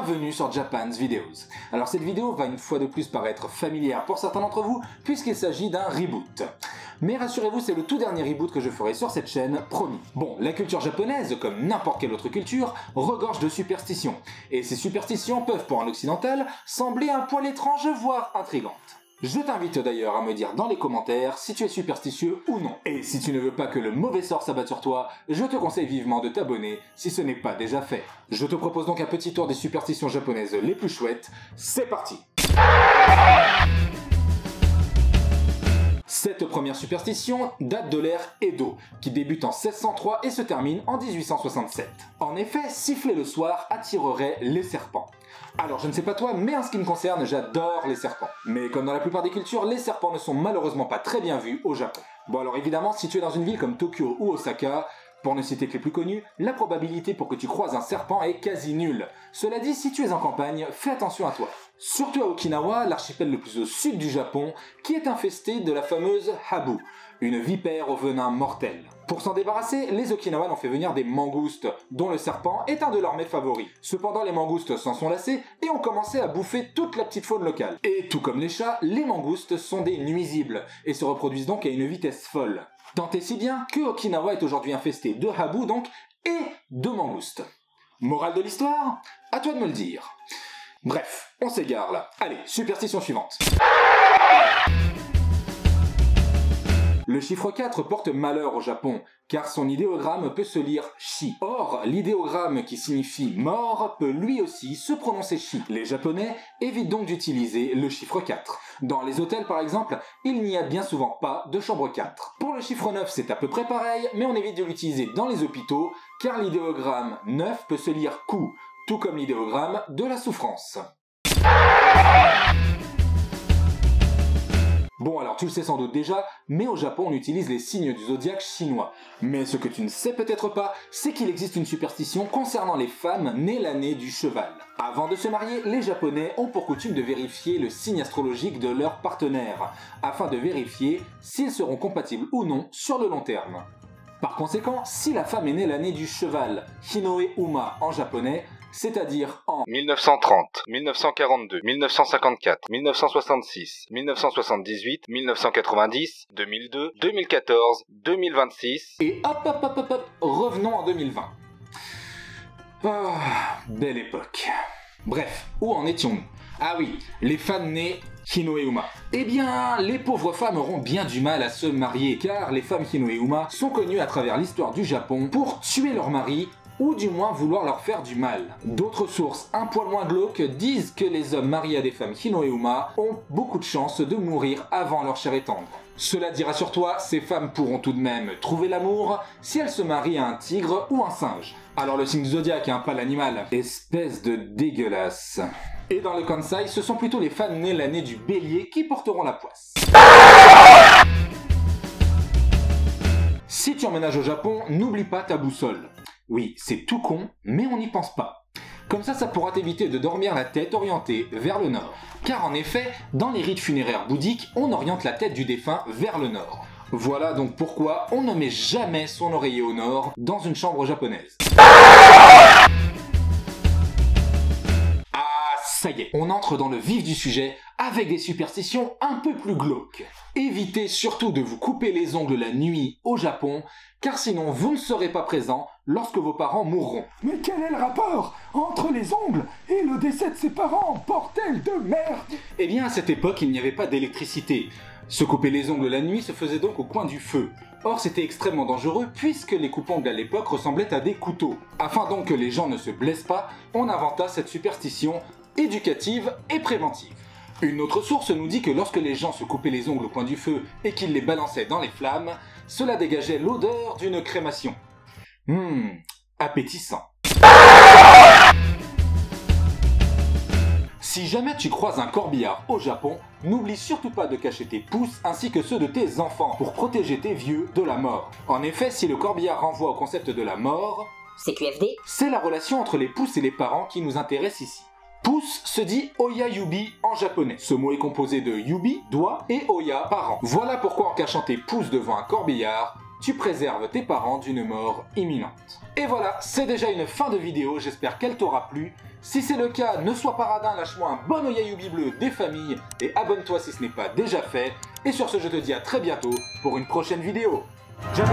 bienvenue sur Japan's Videos. Alors cette vidéo va une fois de plus paraître familière pour certains d'entre vous puisqu'il s'agit d'un reboot. Mais rassurez-vous, c'est le tout dernier reboot que je ferai sur cette chaîne, promis. Bon, la culture japonaise, comme n'importe quelle autre culture, regorge de superstitions. Et ces superstitions peuvent pour un occidental sembler un poil étranges voire intrigantes. Je t'invite d'ailleurs à me dire dans les commentaires si tu es superstitieux ou non. Et si tu ne veux pas que le mauvais sort s'abatte sur toi, je te conseille vivement de t'abonner si ce n'est pas déjà fait. Je te propose donc un petit tour des superstitions japonaises les plus chouettes. C'est parti! Cette première superstition date de l'ère Edo, qui débute en 1603 et se termine en 1867. En effet, siffler le soir attirerait les serpents. Alors je ne sais pas toi, mais en ce qui me concerne, j'adore les serpents. Mais comme dans la plupart des cultures, les serpents ne sont malheureusement pas très bien vus au Japon. Bon alors évidemment, si tu es dans une ville comme Tokyo ou Osaka, pour ne citer que les plus connus, la probabilité pour que tu croises un serpent est quasi nulle. Cela dit, si tu es en campagne, fais attention à toi. Surtout à Okinawa, l'archipel le plus au sud du Japon, qui est infesté de la fameuse habu, une vipère au venin mortel. Pour s'en débarrasser, les Okinawan ont fait venir des mangoustes, dont le serpent est un de leurs mets favoris. Cependant, les mangoustes s'en sont lassés et ont commencé à bouffer toute la petite faune locale. Et tout comme les chats, les mangoustes sont des nuisibles, et se reproduisent donc à une vitesse folle. Tant et si bien que Okinawa est aujourd'hui infesté de habu donc, et de mangoustes. Morale de l'histoire? À toi de me le dire. Bref, on s'égare là. Allez, superstition suivante. Le chiffre 4 porte malheur au Japon, car son idéogramme peut se lire Shi. Or, l'idéogramme qui signifie mort peut lui aussi se prononcer Shi. Les Japonais évitent donc d'utiliser le chiffre 4. Dans les hôtels par exemple, il n'y a bien souvent pas de chambre 4. Pour le chiffre 9, c'est à peu près pareil, mais on évite de l'utiliser dans les hôpitaux, car l'idéogramme 9 peut se lire Ku, tout comme l'idéogramme de la souffrance. Bon alors tu le sais sans doute déjà, mais au Japon on utilise les signes du zodiaque chinois. Mais ce que tu ne sais peut-être pas, c'est qu'il existe une superstition concernant les femmes nées l'année du cheval. Avant de se marier, les Japonais ont pour coutume de vérifier le signe astrologique de leur partenaire, afin de vérifier s'ils seront compatibles ou non sur le long terme. Par conséquent, si la femme est née l'année du cheval, Hinoe Uma en japonais, c'est-à-dire en 1930, 1942, 1954, 1966, 1978, 1990, 2002, 2014, 2026... Et hop, revenons en 2020. Ah, belle époque. Bref, où en étions-nous? Ah oui, les femmes nées Hinoe-uma. Eh bien, les pauvres femmes auront bien du mal à se marier, car les femmes Hinoe-uma sont connues à travers l'histoire du Japon pour tuer leur mari, ou du moins vouloir leur faire du mal. D'autres sources, un poil moins glauques, disent que les hommes mariés à des femmes Hinoe-uma ont beaucoup de chances de mourir avant leur chair étendre. Cela dit, rassure-toi, ces femmes pourront tout de même trouver l'amour si elles se marient à un tigre ou un singe. Alors le signe du zodiaque, hein, pas l'animal. Espèce de dégueulasse. Et dans le Kansai, ce sont plutôt les femmes nées l'année du bélier qui porteront la poisse. Si tu emménages au Japon, n'oublie pas ta boussole. Oui, c'est tout con, mais on n'y pense pas. Comme ça pourra t'éviter de dormir la tête orientée vers le nord. Car en effet, dans les rites funéraires bouddhiques, on oriente la tête du défunt vers le nord. Voilà donc pourquoi on ne met jamais son oreiller au nord dans une chambre japonaise. Ça y est, on entre dans le vif du sujet avec des superstitions un peu plus glauques. Évitez surtout de vous couper les ongles la nuit au Japon, car sinon vous ne serez pas présent lorsque vos parents mourront. Mais quel est le rapport entre les ongles et le décès de ses parents, bordel de merde? Eh bien à cette époque il n'y avait pas d'électricité. Se couper les ongles la nuit se faisait donc au coin du feu. Or c'était extrêmement dangereux puisque les coupe-ongles à l'époque ressemblaient à des couteaux. Afin donc que les gens ne se blessent pas, on inventa cette superstition éducative et préventive. Une autre source nous dit que lorsque les gens se coupaient les ongles au coin du feu et qu'ils les balançaient dans les flammes, cela dégageait l'odeur d'une crémation. Appétissant. Si jamais tu croises un corbillard au Japon, n'oublie surtout pas de cacher tes pouces ainsi que ceux de tes enfants pour protéger tes vieux de la mort. En effet, si le corbillard renvoie au concept de la mort, CQFD, c'est la relation entre les pouces et les parents qui nous intéresse ici. Pouce se dit Oya Yubi en japonais. Ce mot est composé de Yubi, doigt, et Oya, parent. Voilà pourquoi en cachant tes pouces devant un corbillard, tu préserves tes parents d'une mort imminente. Et voilà, c'est déjà une fin de vidéo, j'espère qu'elle t'aura plu. Si c'est le cas, ne sois pas radin, lâche-moi un bon oeil bleu des familles et abonne-toi si ce n'est pas déjà fait. Et sur ce, je te dis à très bientôt pour une prochaine vidéo. Ciao.